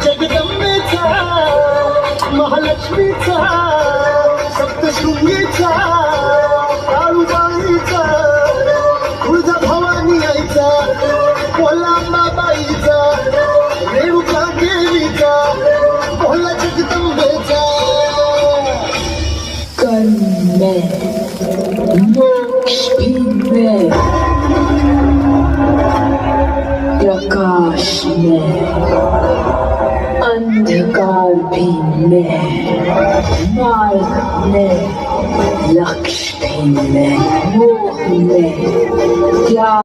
जगदंबेचा महालक्ष्मीचा सप्तशृंगीचा काळूबाईचा तुळजा भवानी आईचा कोलांबाबाईचा रेणुका देवीचा भोला जगदंबेचा कर्म में मोक्ष भी में प्रकाश में अंधकार भी में मार्ग में लक्ष्य भी में मोह में क्या